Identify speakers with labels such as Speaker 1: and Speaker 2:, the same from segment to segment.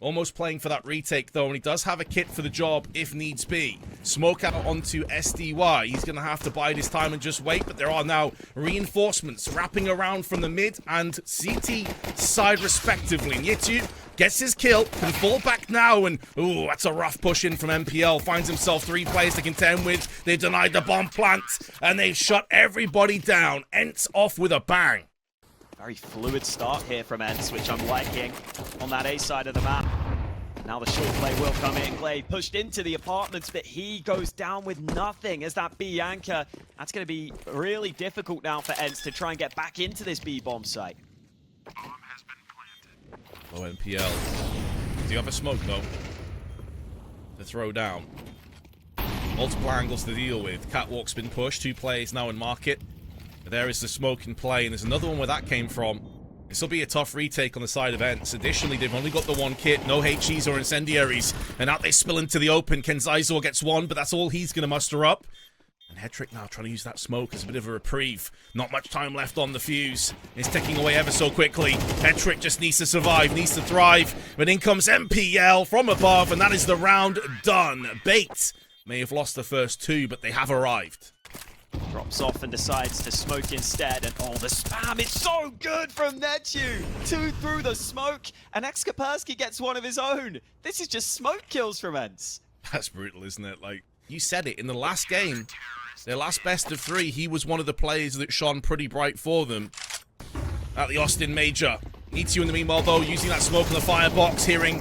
Speaker 1: Almost playing for that retake, though, and he does have a kit for the job if needs be. Smoke out onto SDY. He's going to have to bide his time and just wait, but there are now reinforcements wrapping around from the mid and CT side respectively. Nyitu gets his kill, can fall back now, and ooh, that's a rough push in from MPL. Finds himself 3 players to contend with. They denied the bomb plant, and they've shut everybody down. ENCE off with a bang.
Speaker 2: Very fluid start here from ENCE, which I'm liking on that A side of the map. Now the short play will come in. Glade pushed into the apartments, but he goes down with nothing as that B anchor. That's going to be really difficult now for ENCE to try and get back into this B bomb site.
Speaker 1: Oh, MPL. Do you have a smoke, though, to throw down? Multiple angles to deal with. Catwalk's been pushed. 2 players now in market. But there is the smoke in play, and there's another one where that came from. This will be a tough retake on the side of ENCE. Additionally, they've only got the 1 kit, no HEs or incendiaries, and out they spill into the open. Kenzaizo gets 1, but that's all he's going to muster up. And Hedrick now trying to use that smoke as a bit of a reprieve. Not much time left on the fuse. It's ticking away ever so quickly. Hedrick just needs to survive, needs to thrive. But in comes MPL from above, and that is the round done. Bait may have lost the first 2, but they have arrived.
Speaker 2: Drops off and decides to smoke instead, and oh, the spam is so good from Netu! 2 through the smoke, and Exkapersky gets 1 of his own. This is just smoke kills from ENCE.
Speaker 1: That's brutal, isn't it? Like, you said it, in the last game, their last best of 3, he was one of the players that shone pretty bright for them at the Austin Major. Needs you in the meanwhile, though, using that smoke in the firebox, hearing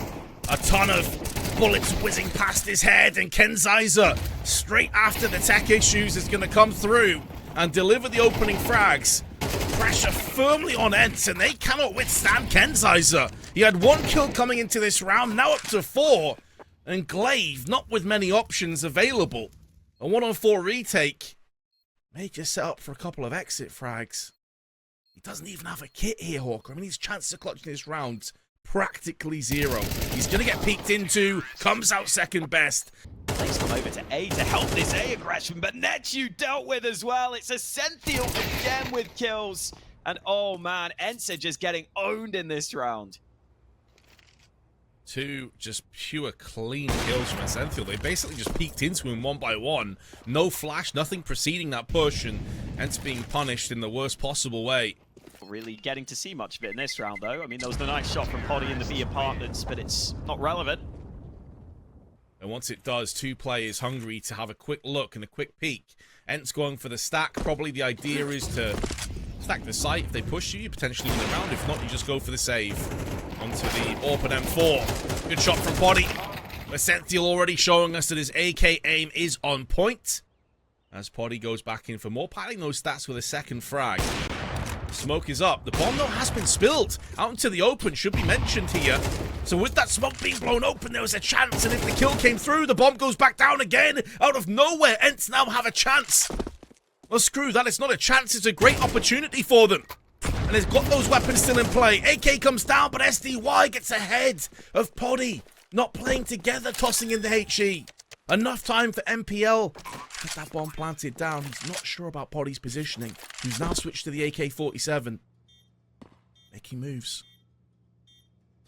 Speaker 1: a ton of bullets whizzing past his head, and Kenzaizo, straight after the tech issues, is going to come through and deliver the opening frags. Pressure firmly on ENCE, and they cannot withstand Kenzaizo. He had 1 kill coming into this round, now up to 4. And Glaive, not with many options available. A 1-on-4 retake may just set up for a couple of exit frags. He doesn't even have a kit here, Hawker. I mean, his chances of clutching this round practically 0. He's going to get peeked into, comes out second best.
Speaker 2: Plays come over to A to help this A aggression, but Netu dealt with as well. It's Essential again with kills. And oh man, ENCE are just getting owned in this round.
Speaker 1: 2 just pure clean kills from Essential. They basically just peeked into him 1 by 1. No flash, nothing preceding that push, and ENCE being punished in the worst possible way.
Speaker 2: Really getting to see much of it in this round, though. I mean, there was the nice shot from Poddy in the B apartments, but it's not relevant.
Speaker 1: And once it does, 2 players hungry to have a quick look and a quick peek. ENCE going for the stack. Probably the idea is to stack the site. If they push you, you potentially win the round. If not, you just go for the save. Onto the open M4. Good shot from Poddy. Essential already showing us that his AK aim is on point. As Poddy goes back in for more, padding those stats with a second frag. Smoke is up. The bomb, though, has been spilled out into the open, should be mentioned here. So with that smoke being blown open, there was a chance, and if the kill came through, the bomb goes back down again. Out of nowhere, ENCE now have a chance. Well, screw that. It's not a chance. It's a great opportunity for them. And they've got those weapons still in play. AK comes down, but SDY gets ahead of Poddy. Not playing together, tossing in the HE. Enough time for MPL. Get that bomb planted down. He's not sure about Poddy's positioning. He's now switched to the AK-47. Making moves.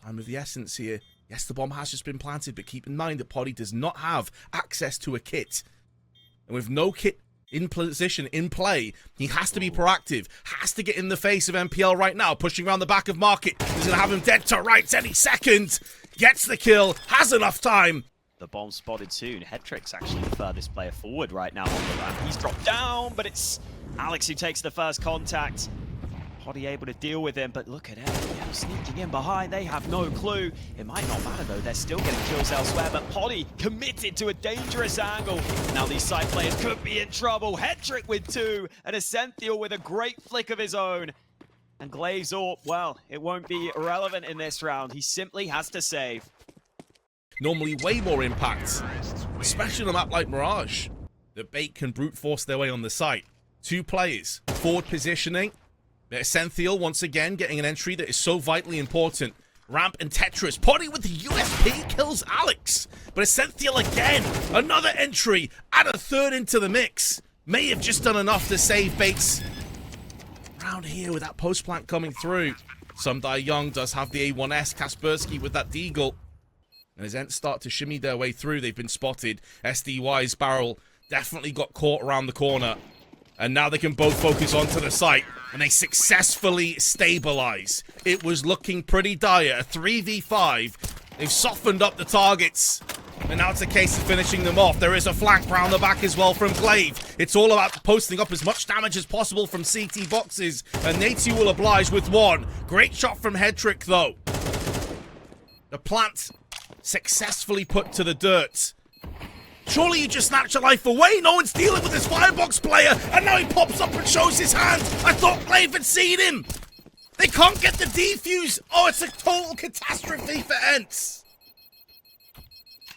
Speaker 1: Time of the essence here. Yes, the bomb has just been planted, but keep in mind that Poddy does not have access to a kit. And with no kit in position, in play, he has to be proactive. Has to get in the face of MPL right now. Pushing around the back of Market. He's going to have him dead to rights any second. Gets the kill. Has enough time.
Speaker 2: The bomb spotted soon. Hedrick's actually the furthest player forward right now on the ramp. He's dropped down, but it's Alex who takes the first contact. Poddy able to deal with him, but look at him sneaking in behind. They have no clue. It might not matter though. They're still getting kills elsewhere, but Poddy committed to a dangerous angle. Now these side players could be in trouble. Hedrick with 2, and Essential with a great flick of his own. And Glaive's AWP, well, it won't be irrelevant in this round. He simply has to save.
Speaker 1: Normally way more impact, especially on a map like Mirage. The bait can brute force their way on the site. 2 players, forward positioning. Essential once again getting an entry that is so vitally important. Ramp and Tetris. Poddy with the USP kills Alex. But Essential again, another entry, add a 3rd into the mix. May have just done enough to save Bates. Round here with that post plant coming through. Some Die Young does have the A1S. Kaspersky with that deagle. And as ENCE start to shimmy their way through, they've been spotted. SDY's barrel definitely got caught around the corner. And now they can both focus onto the site. And they successfully stabilize. It was looking pretty dire. A 3v5. They've softened up the targets. And now it's a case of finishing them off. There is a flank round the back as well from Glaive. It's all about posting up as much damage as possible from CT boxes. And Natsu will oblige with one. Great shot from Headtrick, though. The plant successfully put to the dirt. Surely you just snatch a life away. No one's dealing with this firebox player. And now he pops up and shows his hand. I thought Glaive had seen him. They can't get the defuse. Oh, it's a total catastrophe for ENCE.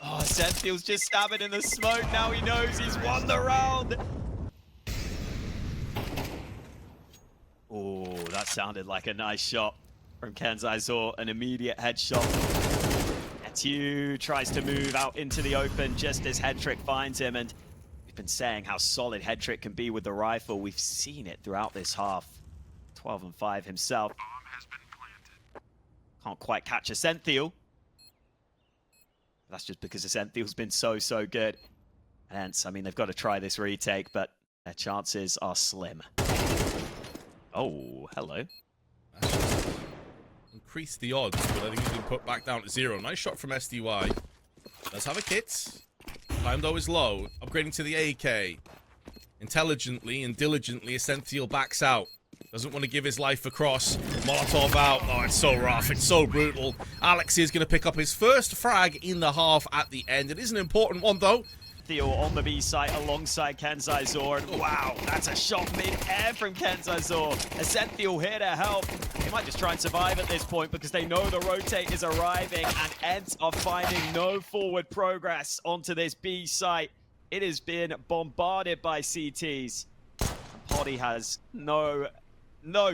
Speaker 2: Oh, Senthil's just stabbing in the smoke. Now he knows he's won the round. Oh, that sounded like a nice shot from Kenzai. An immediate headshot. Etu tries to move out into the open just as Headtrick finds him. And we've been saying how solid Headtrick can be with the rifle. We've seen it throughout this half. 12 and 5 himself. Can't quite catch a Senthil. That's just because the Senthil's been so good. And I mean, they've got to try this retake, but their chances are slim. Oh, hello.
Speaker 1: Increase the odds, but I think he's been put back down to 0. Nice shot from SDY. Does have a kit. Time though is low. Upgrading to the AK. Intelligently and diligently, Senthil backs out. Doesn't want to give his life across. Molotov out. Oh, it's so rough. It's so brutal. Alex is going to pick up his first frag in the half at the end. It is an important one, though.
Speaker 2: Theo on the B site alongside Kenzai. And wow, that's a shot mid-air from Kenzai. A Senthil here to help. They might just try and survive at this point because they know the rotate is arriving. And ENCE are finding no forward progress onto this B site. It has been bombarded by CTs. Potty has no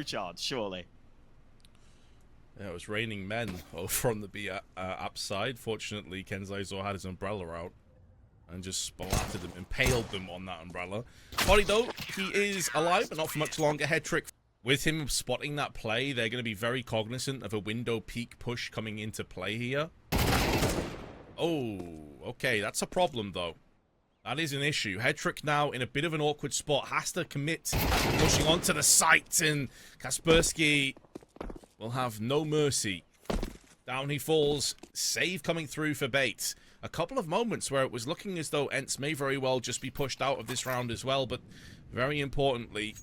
Speaker 2: chance, surely.
Speaker 1: Yeah, it was raining men over on the B app side. Fortunately, Kenzai had his umbrella out and just splattered them, impaled them on that umbrella. Potty, though, he is alive, but not for much longer. Headtrick, with him spotting that play, they're going to be very cognizant of a window peak push coming into play here. Oh, okay, that's a problem, though. That is an issue. Headtrick now in a bit of an awkward spot. Has to commit pushing onto the site, and Kaspersky will have no mercy. Down he falls. Save coming through for Bait. A couple of moments where it was looking as though ENCE may very well just be pushed out of this round as well, but very importantly,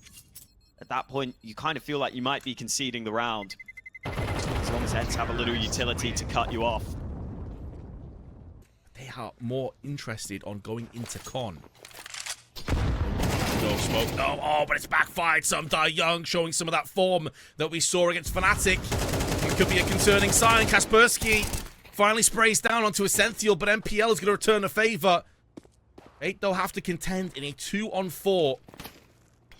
Speaker 2: at that point, you kind of feel like you might be conceding the round. As long as ENCE have a little utility to cut you off.
Speaker 1: They are more interested on going into con. No smoke. No, oh, but it's backfired. Some die young, showing some of that form that we saw against Fnatic. It could be a concerning sign. Kaspersky finally sprays down onto a Senthil, but MPL is going to return a favor. 8, they'll have to contend in a 2-on-4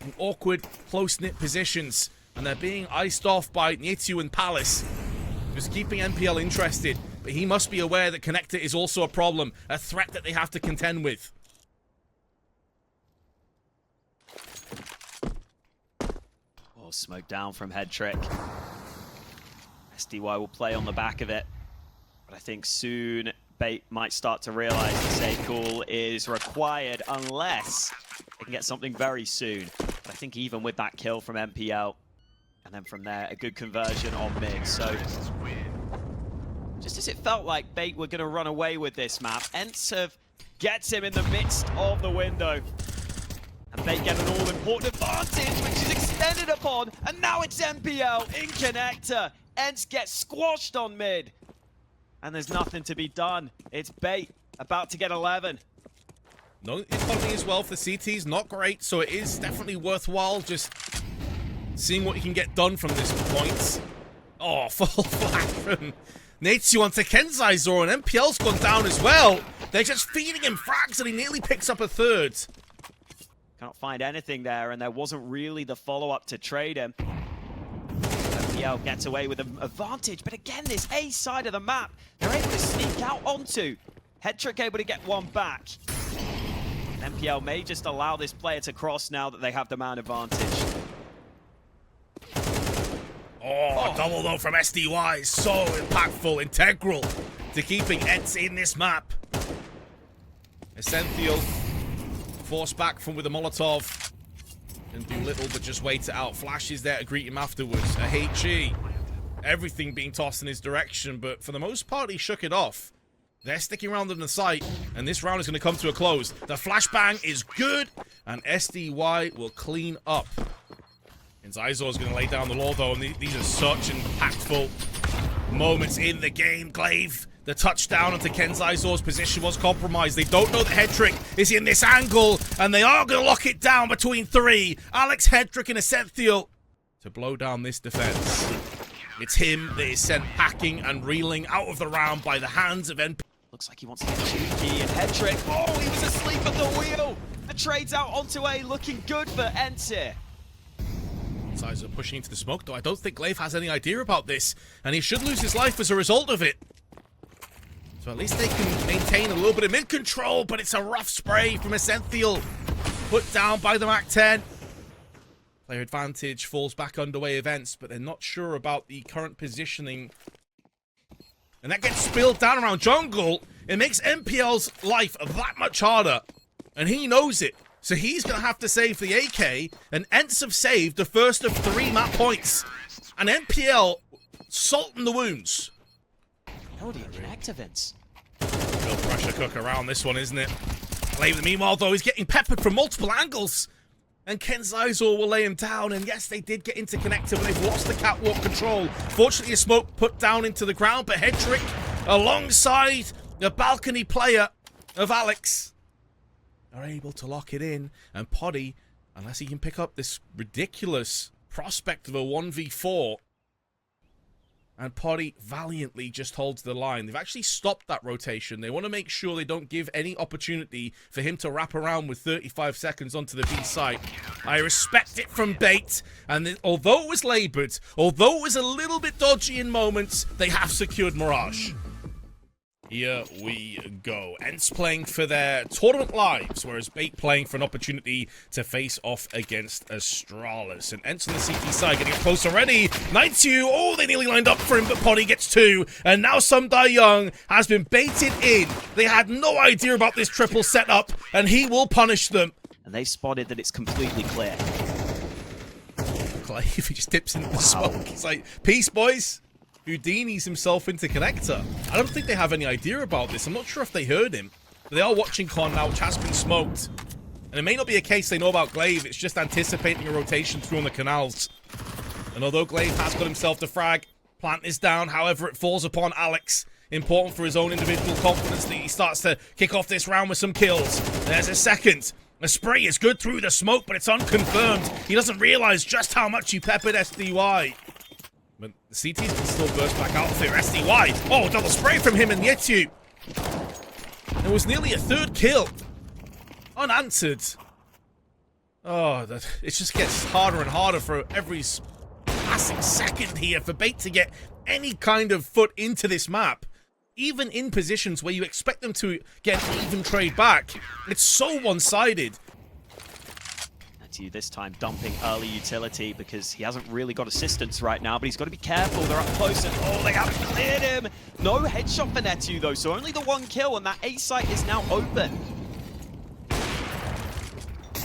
Speaker 1: in awkward, close-knit positions. And they're being iced off by Nietzsche and Palace. Just keeping MPL interested. But he must be aware that Connector is also a problem, a threat that they have to contend with.
Speaker 2: Oh, smoke down from Headtrick. SDY will play on the back of it. But I think soon Bait might start to realize the safe call is required unless they can get something very soon. But I think even with that kill from MPL, and then from there, a good conversion on mid. So just as it felt like Bait were going to run away with this map, ENCE gets him in the midst of the window. And Bait get an all-important advantage, which is extended upon, and now it's MPL in connector. ENCE gets squashed on mid. And there's nothing to be done. It's Bait about to get 11.
Speaker 1: No economy as well for CTs, not great, so it is definitely worthwhile just seeing what you can get done from this point. Oh, full flat from Natsu onto Kenzai. And MPL's gone down as well. They're just feeding him frags and he nearly picks up a third.
Speaker 2: Can't find anything there, and there wasn't really the follow-up to trade him. MPL gets away with an advantage, but again, this A side of the map, they're able to sneak out onto. Headtrick able to get one back. MPL may just allow this player to cross now that they have the man advantage.
Speaker 1: Oh, double though from SDY. So impactful, integral to keeping ENCE in this map. Essential forced back from with a Molotov. And do little but just wait it out. Flash is there to greet him afterwards. A HE. Everything being tossed in his direction, but for the most part, he shook it off. They're sticking around in the site, and this round is going to come to a close. The flashbang is good, and SDY will clean up. And Zizor is going to lay down the law, though, and these are such impactful moments in the game. Glaive, the touchdown onto Ken Zizor's position was compromised. They don't know that Hedrick is in this angle, and they are going to lock it down between three. Alex, Hedrick, and Essential to blow down this defense. It's him that is sent packing and reeling out of the round by the hands of NP.
Speaker 2: Looks like he wants to get cheeky, and Hedrick, oh, he was asleep at the wheel. The trade's out onto A, looking good for ENCE.
Speaker 1: Zizor pushing into the smoke, though I don't think Glaive has any idea about this, and he should lose his life as a result of it. So at least they can maintain a little bit of mid-control, but it's a rough spray from Essential. Put down by the MAC-10. Player advantage falls back underway events, but they're not sure about the current positioning. And that gets spilled down around jungle. It makes MPL's life that much harder. And he knows it. So he's going to have to save the AK. And ENCE have saved the first of 3 map points. And MPL salting the wounds.
Speaker 2: How do you connect events?
Speaker 1: Real pressure cook around this one, isn't it? Glaive, meanwhile, though, he's getting peppered from multiple angles. And Ken Zizor will lay him down, and yes, they did get into connector, but they've lost the catwalk control. Fortunately, a smoke put down into the ground, but Hedrick, alongside the balcony player of Alex, are able to lock it in. And Poddy, unless he can pick up this ridiculous prospect of a 1v4, and Poddy valiantly just holds the line. They've actually stopped that rotation. They want to make sure they don't give any opportunity for him to wrap around with 35 seconds onto the B site. I respect it from Bait, and although it was laboured, although it was a little bit dodgy in moments, they have secured Mirage. Here we go. ENCE playing for their tournament lives, whereas Bait playing for an opportunity to face off against Astralis. And ENCE on the CT side getting up close already. 9-2. Oh, they nearly lined up for him, but Poddy gets 2. And now Sumdai Young has been baited in. They had no idea about this triple setup, and he will punish them.
Speaker 2: And they spotted that it's completely clear.
Speaker 1: Glaive, he just dips into the smoke. He's like, peace, boys. Houdini's himself into connector. I don't think they have any idea about this. I'm not sure if they heard him. But they are watching Con now, which has been smoked. And it may not be a case they know about Glaive. It's just anticipating a rotation through on the canals. And although Glaive has got himself the frag, plant is down. However, it falls upon Alex. Important for his own individual confidence that he starts to kick off this round with some kills. There's a second. The spray is good through the smoke, but it's unconfirmed. He doesn't realize just how much he peppered SDY. But the CTs can still burst back out there. SDY. Oh, double spray from him and Yetu. There was nearly a 3rd kill. Unanswered. Oh, it just gets harder and harder for every passing second here for Bait to get any kind of foot into this map. Even in positions where you expect them to get an even trade back. It's so one-sided.
Speaker 2: This time dumping early utility because he hasn't really got assistance right now, but he's got to be careful. They're up close and oh, they haven't cleared him. No headshot for Netu though, so only the 1 kill, and that A site is now open.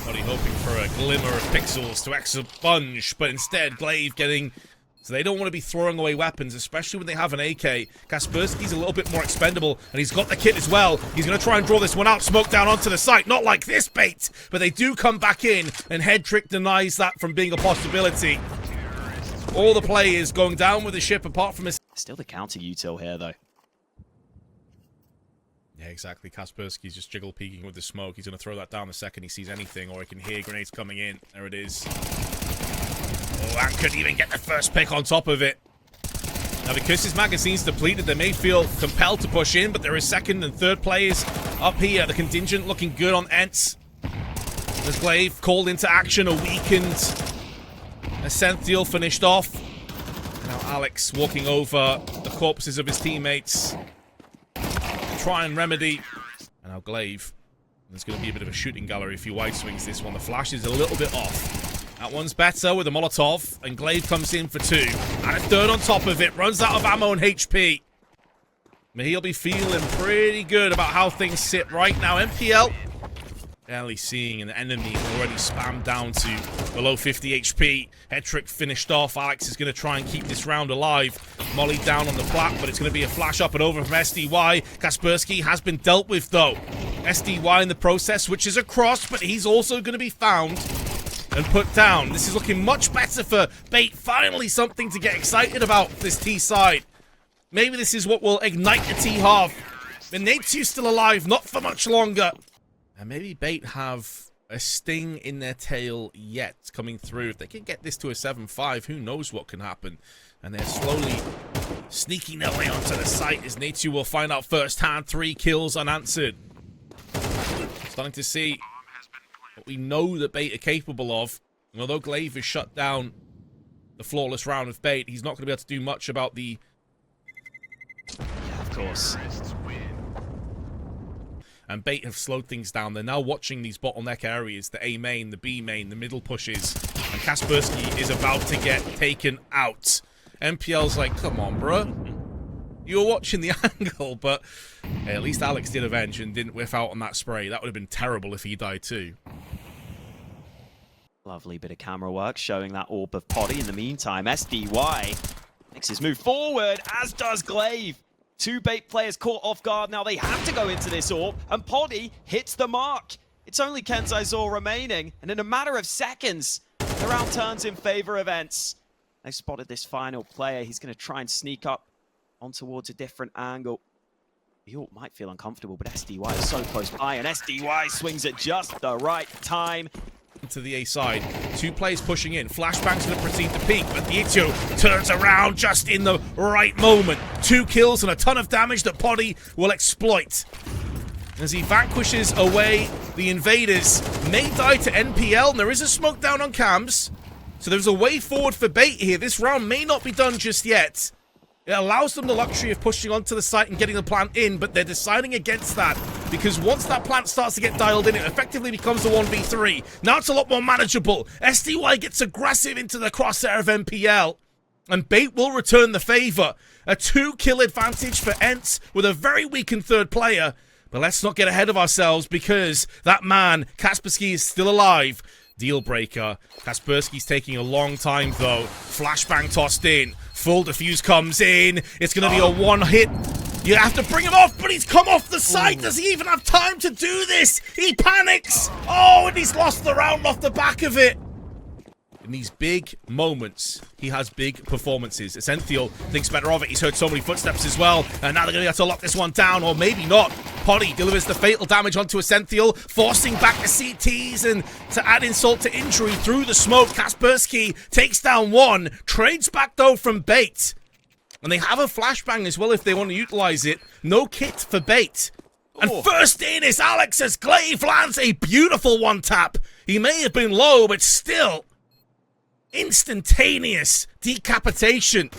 Speaker 1: Only hoping for a glimmer of pixels to expunge, but instead Glaive getting... So they don't want to be throwing away weapons, especially when they have an AK. Kaspersky's a little bit more expendable, and he's got the kit as well. He's going to try and draw this one out, smoke down onto the site. Not like this, Bait, but they do come back in, and Hedrick denies that from being a possibility. All the players going down with the ship, apart from his...
Speaker 2: Still the counter util here, though.
Speaker 1: Yeah, exactly. Kaspersky's just jiggle peeking with the smoke. He's going to throw that down the second he sees anything, or he can hear grenades coming in. There it is. Oh, and couldn't even get the first pick on top of it. Now, because his magazine's depleted, they may feel compelled to push in, but there is 2nd and 3rd players up here. The contingent looking good on ENCE. As Glaive called into action, a weakened Essential finished off. Now Alex walking over the corpses of his teammates. Try and remedy. And now Glaive. There's going to be a bit of a shooting gallery if he wide swings this one. The flash is a little bit off. That one's better with a Molotov, and Glaive comes in for 2. And a 3rd on top of it, runs out of ammo and HP. He'll be feeling pretty good about how things sit right now. MPL barely seeing an enemy already spammed down to below 50 HP. Hetrick finished off. Alex is going to try and keep this round alive. Molly down on the plat, but it's going to be a flash up and over from SDY. Kaspersky has been dealt with, though. SDY in the process switches across, but he's also going to be found and put down. This is looking much better for Bait. Finally something to get excited about this T side. Maybe this is what will ignite the T half. The Natsu's still alive, not for much longer. And maybe Bait have a sting in their tail yet coming through. If they can get this to a 7-5, who knows what can happen. And they're slowly sneaking their way onto the site as Natsu will find out firsthand. 3 kills unanswered. Starting to see what we know that Bait are capable of. And although Glaive has shut down the flawless round of Bait, he's not going to be able to do much about the...
Speaker 2: Yeah, of course.
Speaker 1: And Bait have slowed things down. They're now watching these bottleneck areas, the A main, the B main, the middle pushes. And Kaspersky is about to get taken out. MPL's like, come on, bro. You were watching the angle, but hey, at least Alex did avenge and didn't whiff out on that spray. That would have been terrible if he died too.
Speaker 2: Lovely bit of camera work showing that orb of Poddy. In the meantime, SDY makes his move forward, as does Glaive. 2 Bait players caught off guard. Now they have to go into this orb, and Poddy hits the mark. It's only Kenzai's remaining, and in a matter of seconds, the round turns in favor of ENCE. They've spotted this final player. He's going to try and sneak up on towards a different angle. York might feel uncomfortable, but SDY is so close by, and SDY swings at just the right time.
Speaker 1: To the A side, 2 players pushing in. Flashbang's going to proceed to peek, but Dietio turns around just in the right moment. 2 kills and a ton of damage that Poddy will exploit. As he vanquishes away the invaders, may die to NPL, and there is a smoke down on cams. So there's a way forward for Bait here. This round may not be done just yet. It allows them the luxury of pushing onto the site and getting the plant in, but they're deciding against that because once that plant starts to get dialed in, it effectively becomes a 1v3. Now it's a lot more manageable. SDY gets aggressive into the crosshair of MPL, and Bait will return the favor. A 2-kill advantage for ENCE with a very weakened third player. But let's not get ahead of ourselves because that man, Kaspersky, is still alive. Deal breaker. Kaspersky's taking a long time though. Flashbang tossed in. Full defuse comes in. It's going to be a 1-hit. You have to bring him off, but he's come off the site. Does he even have time to do this? He panics. Oh, and he's lost the round off the back of it. In these big moments, he has big performances. Essential thinks better of it. He's heard so many footsteps as well. And now they're going to have to lock this one down, or maybe not. Poddy delivers the fatal damage onto Essential, forcing back the CTs, and to add insult to injury through the smoke, Kaspersky takes down 1. Trades back, though, from Bait. And they have a flashbang as well if they want to utilize it. No kit for Bait. And first in is Alex as Glaive lands a beautiful 1-tap. He may have been low, but still... instantaneous decapitation.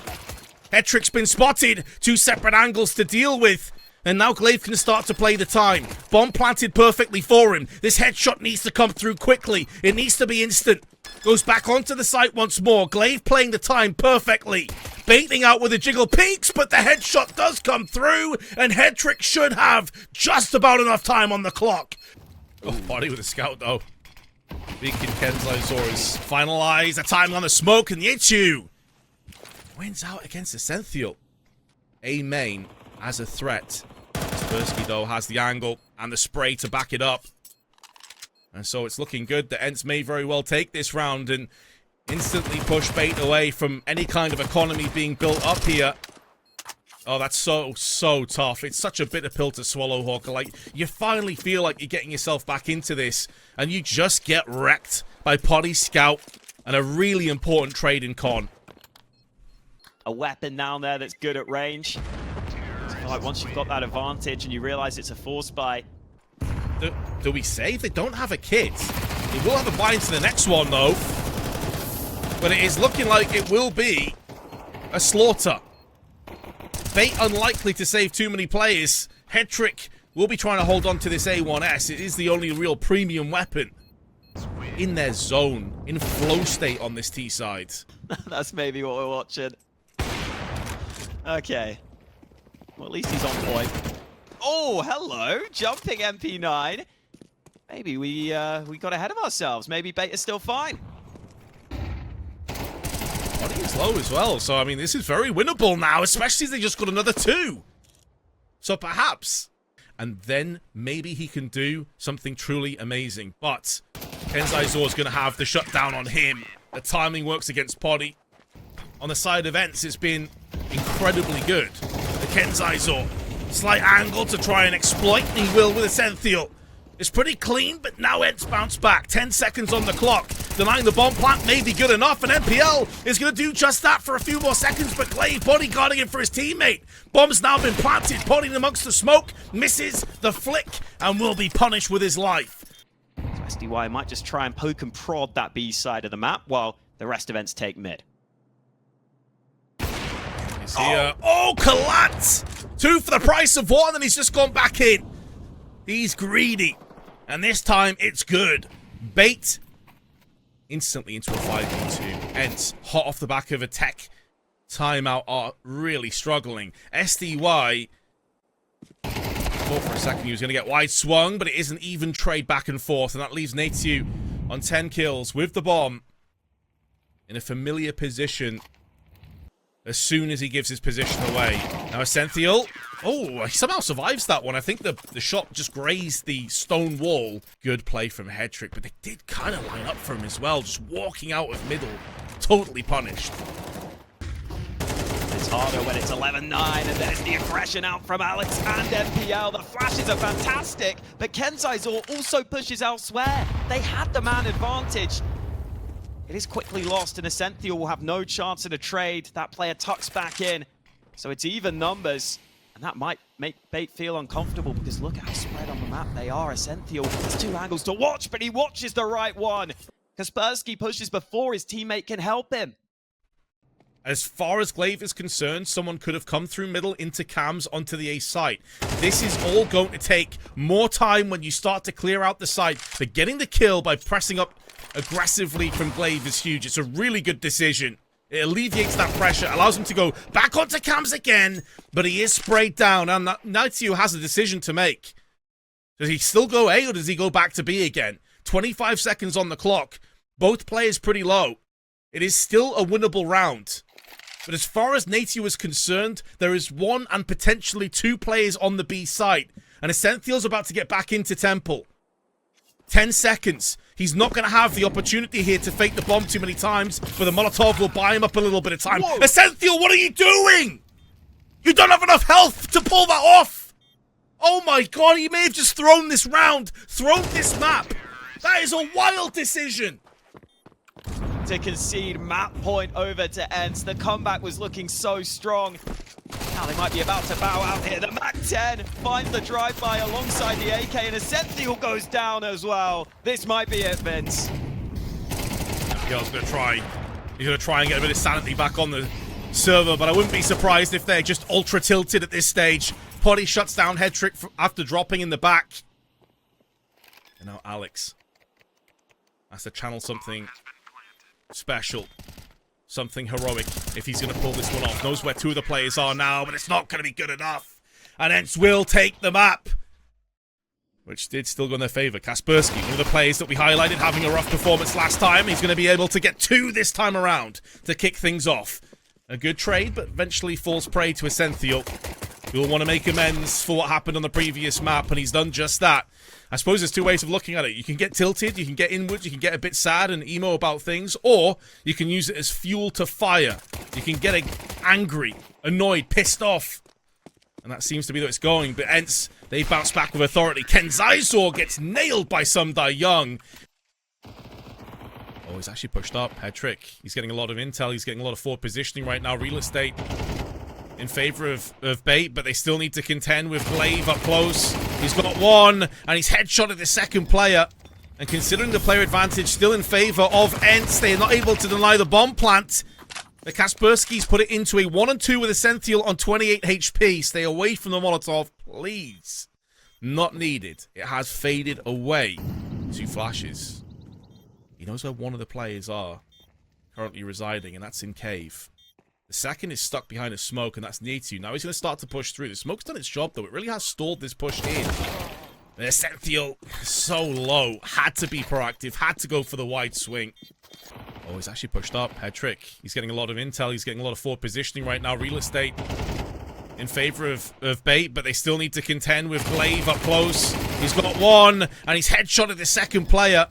Speaker 1: Hetrick's been spotted. 2 separate angles to deal with. And now Glaive can start to play the time. Bomb planted perfectly for him. This headshot needs to come through quickly. It needs to be instant. Goes back onto the site once more. Glaive playing the time perfectly. Baiting out with a jiggle peaks, but the headshot does come through. And Hetrick should have just about enough time on the clock. Oh, Poddy with a scout though. Beacon Kenzai's is finalized. The timing on the smoke, and Yichu wins out against Essential. A main as a threat. Kaspersky, though, has the angle and the spray to back it up. And so it's looking good that ENCE may very well take this round and instantly push Bait away from any kind of economy being built up here. Oh, that's so tough. It's such a bitter pill to swallow, Hawker. Like, you finally feel like you're getting yourself back into this, and you just get wrecked by Poddy Scout and a really important trade in con.
Speaker 2: A weapon down there that's good at range. So like once you've got that advantage and you realize it's a force buy.
Speaker 1: Do we save? They don't have a kit. They will have a buy into the next one, though. But it is looking like it will be a slaughter. Bait unlikely to save too many players. Hetrick will be trying to hold on to this A1S. It is the only real premium weapon in their zone, in flow state on this T side.
Speaker 2: That's maybe what we're watching. Okay. Well, at least he's on point. Oh, hello. Jumping MP9. Maybe we got ahead of ourselves. Maybe bait is still fine.
Speaker 1: Body is low as well, so I mean, this is very winnable now, especially as they just got another 2. So perhaps, and then maybe he can do something truly amazing. But ENCE is going to have the shutdown on him. The timing works against Poddy. On the side of ENCE, it's been incredibly good. The ENCE, slight angle to try and exploit, and he will with a Senthil. It's pretty clean, but now ENCE bounce back. 10 seconds on the clock. Denying the bomb plant may be good enough, and NPL is going to do just that for a few more seconds, but Glaive bodyguarding it for his teammate. Bomb's now been planted, Poddy amongst the smoke, misses the flick, and will be punished with his life.
Speaker 2: So SDY might just try and poke and prod that B side of the map, while the rest of ENCE take mid.
Speaker 1: Is here. Oh, Collat! 2 for the price of 1, and he's just gone back in. He's greedy. And this time, it's good. Bait instantly into a 5v2. ENCE, hot off the back of a tech timeout, are really struggling. SDY, thought for a second he was going to get wide swung, but it is an even trade back and forth, and that leaves Natsu on 10 kills with the bomb in a familiar position as soon as he gives his position away. Now, Essential. Oh, he somehow survives that one. I think the shot just grazed the stone wall. Good play from Headtrick, but they did kind of line up for him as well. Just walking out of middle. Totally punished.
Speaker 2: It's harder when it's 11-9, and there's the aggression out from Alex and NPL. The flashes are fantastic, but Kenzai's also pushes elsewhere. They had the man advantage. It is quickly lost, and Essential will have no chance in a trade. That player tucks back in, so it's even numbers. And that might make Bait feel uncomfortable, because look how spread on the map they are. Essential has 2 angles to watch, but he watches the right one. Kaspersky pushes before his teammate can help him.
Speaker 1: As far as Glaive is concerned, someone could have come through middle into cams onto the A site. This is all going to take more time when you start to clear out the site. But getting the kill by pressing up aggressively from Glaive is huge. It's a really good decision. It alleviates that pressure, allows him to go back onto cams again, but he is sprayed down, and Naitio has a decision to make. Does he still go A, or does he go back to B again? 25 seconds on the clock. Both players pretty low. It is still a winnable round. But as far as Naitio is concerned, there is 1 and potentially 2 players on the B site, and Essential's about to get back into Temple. 10 seconds. He's not going to have the opportunity here to fake the bomb too many times, but the Molotov will buy him up a little bit of time. Whoa. Essential, what are you doing? You don't have enough health to pull that off. Oh my god, he may have just thrown this round, thrown this map. That is a wild decision.
Speaker 2: To concede map point over to ENCE. The comeback was looking so strong. Now they might be about to bow out here. The MAC-10 finds the drive-by alongside the AK, and Essential goes down as well. This might be it, Vince.
Speaker 1: Miguel's going to try. He's going to try and get a bit of sanity back on the server, but I wouldn't be surprised if they're just ultra-tilted at this stage. Poddy shuts down Headtrick after dropping in the back. And now Alex has to channel something special. Something heroic, if he's going to pull this one off. Knows where 2 of the players are now, but it's not going to be good enough. And ENCE will take the map, which did still go in their favor. Kaspersky, one of the players that we highlighted, having a rough performance last time. He's going to be able to get 2 this time around to kick things off. A good trade, but eventually falls prey to Essential, who will want to make amends for what happened on the previous map, and he's done just that. I suppose there's 2 ways of looking at it. You can get tilted, you can get inwards, you can get a bit sad and emo about things, or you can use it as fuel to fire. You can get angry, annoyed, pissed off. And that seems to be where it's going. But ENCE, they bounce back with authority. Kenzai's gets nailed by Sumdai Young. Oh, he's actually pushed up. Headtrick. He's getting a lot of intel. He's getting a lot of forward positioning right now. Real estate in favor of Bait, but they still need to contend with Glaive up close. He's got 1, and he's headshotted the second player. And considering the player advantage still in favor of ENCE, they are not able to deny the bomb plant. The Kaspersky's put it into a 1 and 2 with Essential on 28 HP. Stay away from the Molotov, please. Not needed. It has faded away. 2 flashes. He knows where 1 of the players are currently residing, and that's in Cave. The second is stuck behind a smoke, and that's Nietzsche. Now he's going to start to push through. The smoke's done its job, though. It really has stalled this push in. The Sentinel, so low. Had to be proactive. Had to go for the wide swing. Oh, he's actually pushed up. Head trick. He's getting a lot of intel. He's getting a lot of forward positioning right now. Real estate in favor of Bait, but they still need to contend with Glaive up close. He's got one, and he's headshotted the second player.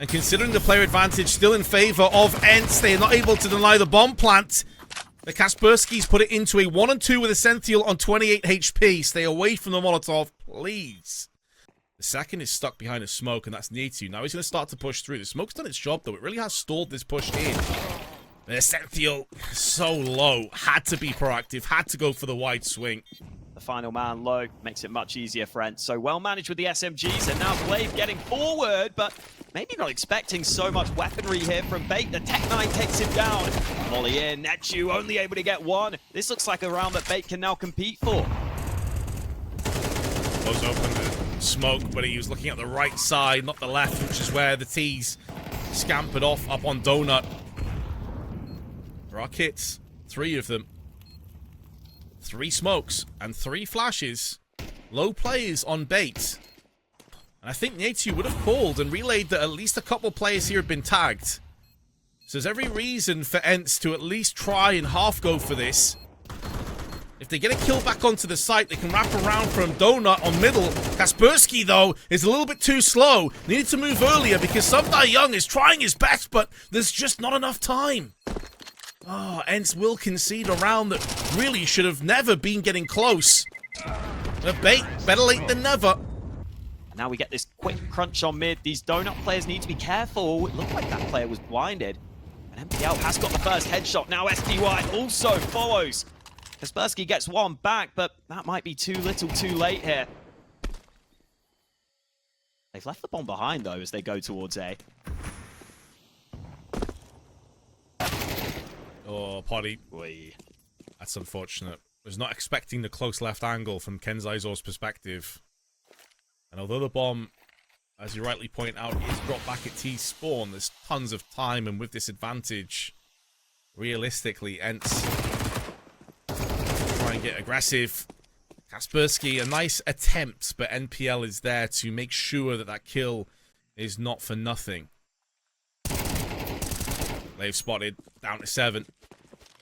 Speaker 1: And considering the player advantage still in favor of ENCE, they are not able to deny the bomb plant. The Kaspersky's put it into a 1-2 with a Sentinel on 28 HP. Stay away from the Molotov, please. The second is stuck behind a smoke, and that's Nietzsche. Now he's going to start to push through. The smoke's done its job, though. It really has stalled this push in. The Sentinel, so low. Had to be proactive. Had to go for the wide swing.
Speaker 2: The final man low makes it much easier for ENCE. So well managed with the SMGs, and now Glaive getting forward, but maybe not expecting so much weaponry here from Bait. The Tech 9 takes him down. Volley in, Nechu only able to get one. This looks like a round that Bait can now compete for.
Speaker 1: Goes open the smoke, but he was looking at the right side, not the left, which is where the T's scampered off up on Donut. There are kits, 3 of them. 3 smokes and 3 flashes. Low players on Bait. And I think Nietzsche would have called and relayed that at least a couple players here have been tagged. So there's every reason for ENCE to at least try and half go for this. If they get a kill back onto the site, they can wrap around from Donut on middle. Kaspersky, though, is a little bit too slow. Needed to move earlier because Subdai Young is trying his best, but there's just not enough time. Oh, ENCE will concede a round that really should have never been getting close. But Bait, better late than never.
Speaker 2: Now we get this quick crunch on mid. These Donut players need to be careful. It looked like that player was blinded. And MPL has got the first headshot. Now SDY also follows. Kaspersky gets one back, but that might be too little too late here. They've left the bomb behind, though, as they go towards A.
Speaker 1: Oh, Potty. That's unfortunate. Was not expecting the close left angle from Kenzaizo's perspective. And although the bomb, as you rightly point out, is dropped back at T's spawn, there's tons of time, and with this advantage, realistically, ENCE try and get aggressive. Kaspersky, a nice attempt, but NPL is there to make sure that that kill is not for nothing. They've spotted, down to 7.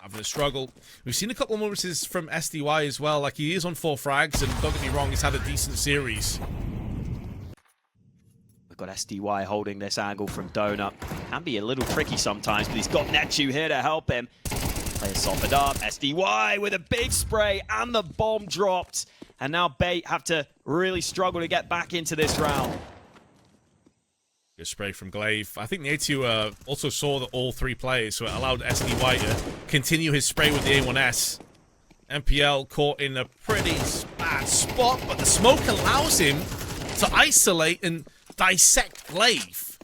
Speaker 1: Having a struggle. We've seen a couple of moments from SDY as well. Like, he is on 4 frags, and don't get me wrong, he's had a decent series.
Speaker 2: We've got SDY holding this angle from Donut. Can be a little tricky sometimes, but he's got Nechu here to help him. Player softened up. SDY with a big spray, and the bomb dropped. And now Bait have to really struggle to get back into this round.
Speaker 1: Good spray from Glaive. I think Nietzsche also saw that all 3 players, so it allowed SDY to continue his spray with the A1S. MPL caught in a pretty bad spot, but the smoke allows him to isolate and dissect Glaive.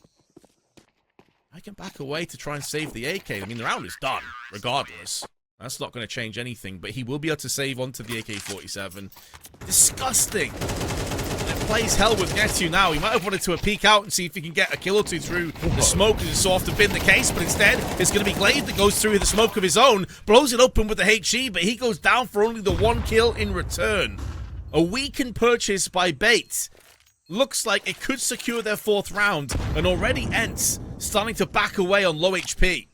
Speaker 1: I can back away to try and save the AK. I mean, the round is done, regardless. That's not going to change anything, but he will be able to save onto the AK-47. Disgusting. It plays hell with Netu now. He might have wanted to peek out and see if he can get a kill or 2 through the smoke, as it's so often been the case, but instead, it's going to be Glaive that goes through the smoke of his own, blows it open with the HE, but he goes down for only the 1 kill in return. A weakened purchase by Bait. Looks like it could secure their 4th round, and already ENCE starting to back away on low HP.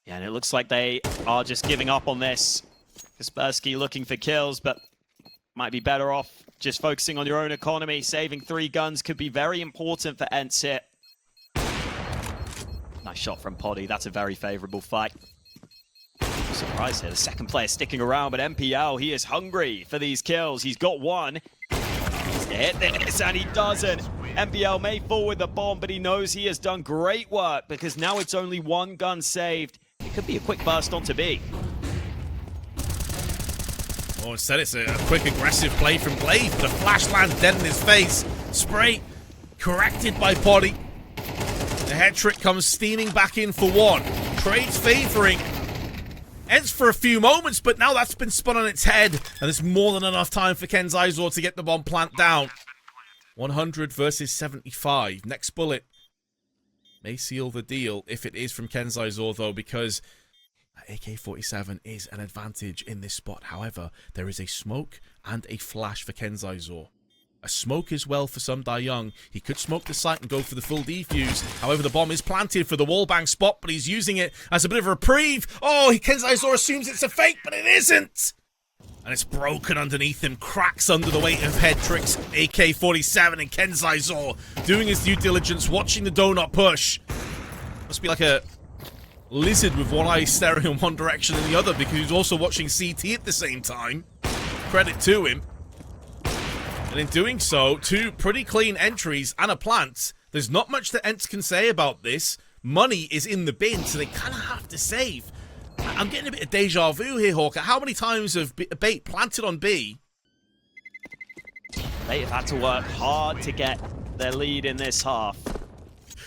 Speaker 2: Yeah, and it looks like they are just giving up on this. Kaspersky looking for kills, but might be better off just focusing on your own economy. Saving 3 guns could be very important for ENCE here. Nice shot from Poddy. That's a very favorable fight. Surprise here. The second player sticking around, but MPL, he is hungry for these kills. He's got 1. He's to hit this, and he doesn't. MPL may fall with the bomb, but he knows he has done great work because now it's only 1 gun saved. It could be a quick burst onto B.
Speaker 1: Oh, instead it's a quick aggressive play from Glaive. The flash lands dead in his face. Spray corrected by Poddy. The head trick comes steaming back in for 1. Trades favoring ENCE for a few moments, but now that's been spun on its head, and there's more than enough time for Kenzaizo to get the bomb plant down. 100 versus 75. Next bullet may seal the deal if it is from Kenzai though, because AK-47 is an advantage in this spot. However, there is a smoke and a flash for Kenzai. A smoke as well for some Young. He could smoke the site and go for the full defuse. However, the bomb is planted for the wallbang spot, but he's using it as a bit of a reprieve. Oh, Kenzai assumes it's a fake, but it isn't. And it's broken underneath him, cracks under the weight of Headtrick's AK-47, and Kenzai doing his due diligence, watching the donut push. Must be like a lizard with one eye staring in one direction and the other, because he's also watching CT at the same time. Credit to him. And in doing so, 2 pretty clean entries and a plant. There's not much that ENCE can say about this. Money is in the bin, so they kind of have to save. I'm getting a bit of deja vu here, Hawker. How many times have bait planted on B?
Speaker 2: They have had to work hard to get their lead in this half.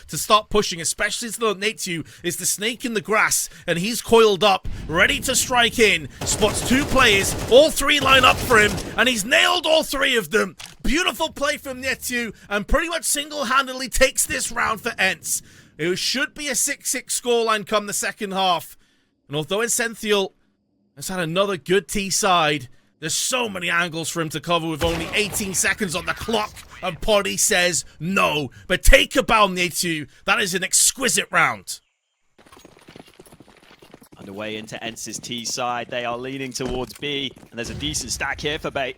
Speaker 1: To start pushing, especially though Natsu is the snake in the grass, and he's coiled up, ready to strike in. Spots 2 players, all 3 line up for him, and he's nailed all 3 of them. Beautiful play from Natsu, and pretty much single-handedly takes this round for ENCE. It should be a 6-6 scoreline come the second half. And although ENCE has had another good T side, there's so many angles for him to cover with only 18 seconds on the clock, and Poddy says no. But take a bow, Natsu. That is an exquisite round.
Speaker 2: Underway into ENCE's T side. They are leaning towards B, and there's a decent stack here for bait.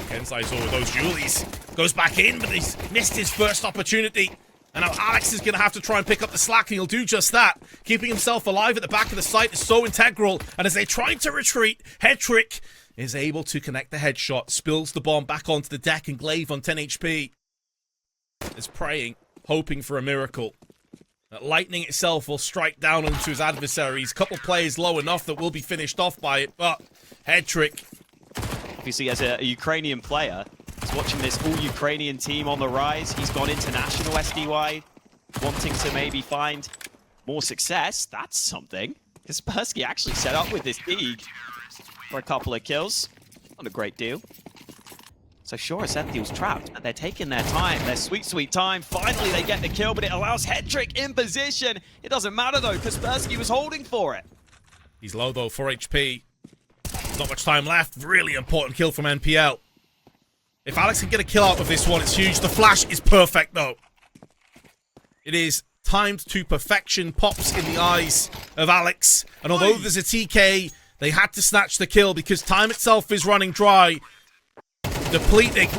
Speaker 1: Kenzai with those Julies. Goes back in, but he's missed his first opportunity. And now Alex is going to have to try and pick up the slack, and he'll do just that. Keeping himself alive at the back of the site is so integral. And as they try to retreat, Headtrick is able to connect the headshot, spills the bomb back onto the deck, and Glaive on 10 HP is praying, hoping for a miracle. That lightning itself will strike down onto his adversaries. Couple players low enough that will be finished off by it, but Headtrick.
Speaker 2: Obviously, as a Ukrainian player, he's watching this all-Ukrainian team on the rise. He's gone international SDY, wanting to maybe find more success. That's something. Kaspersky actually set up with this league for a couple of kills. Not a great deal. So sure, Essential's trapped, but they're taking their time, their sweet, sweet time. Finally, they get the kill, but it allows Headtrick in position. It doesn't matter, though. Kaspersky was holding for it.
Speaker 1: He's low, though, 4 HP. Not much time left. Really important kill from NPL. If Alex can get a kill out of this one, it's huge. The flash is perfect, though. It is timed to perfection. Pops in the eyes of Alex. And although there's a TK, they had to snatch the kill because time itself is running dry. Depleting.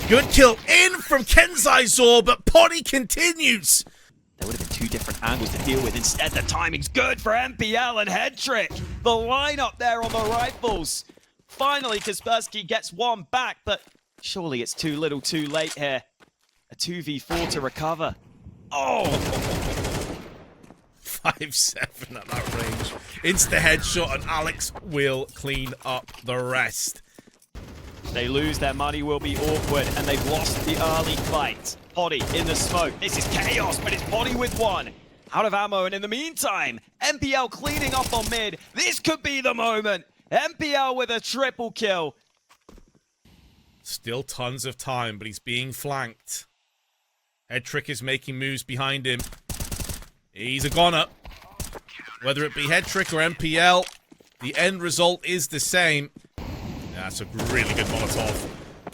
Speaker 1: Good kill in from Kenzai, but Poddy continues.
Speaker 2: There would have been 2 different angles to deal with. Instead, the timing's good for MPL and Headtrick. The lineup there on the rifles. Finally, Kaspersky gets one back, but surely it's too little too late here. A 2v4 to recover. Oh!
Speaker 1: 5-7 at that range. Insta headshot, and Alex will clean up the rest.
Speaker 2: They lose, their money will be awkward, and they've lost the early fight. Poddy in the smoke. This is chaos, but it's Poddy with 1. Out of ammo, and in the meantime, MPL cleaning up on mid. This could be the moment. MPL with a triple kill.
Speaker 1: Still tons of time, but he's being flanked. Headtrick is making moves behind him. He's a goner. Whether it be Headtrick or MPL, the end result is the same. That's a really good Molotov.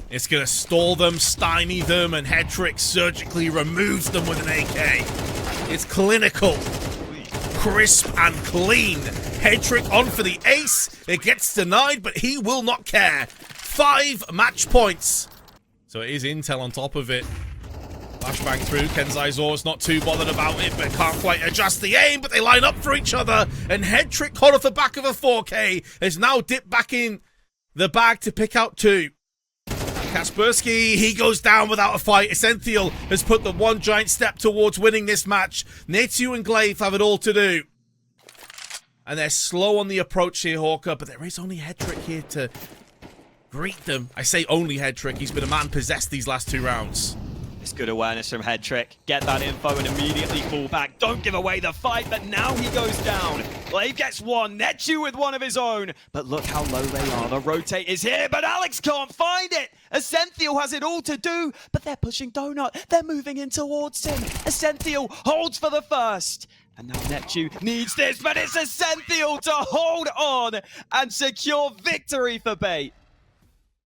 Speaker 1: It's going to stall them, stymie them, and Headtrick surgically removes them with an AK. It's clinical, crisp, and clean. Headtrick on for the ace. It gets denied, but he will not care. 5 match points. So it is Intel on top of it. Flashbang through. Kenzai not too bothered about it, but can't quite adjust the aim, but they line up for each other. And Headtrick, caught off the back of a 4K, is now dipped back in the bag to pick out 2. Kaspersky, he goes down without a fight. Essential has put the one giant step towards winning this match. Natsu and Glaive have it all to do. And they're slow on the approach here, Hawker, but there is only Headtrick here to greet them. I say only Headtrick. He's been a man possessed these last 2 rounds.
Speaker 2: It's good awareness from Headtrick. Get that info and immediately fall back. Don't give away the fight, but now he goes down. Glaive gets one. Netchu with one of his own. But look how low they are. The rotate is here, but Alex can't find it. Essential has it all to do, but they're pushing Donut. They're moving in towards him. Essential holds for the first. And now Netchu needs this, but it's Essential to hold on and secure victory for Bait.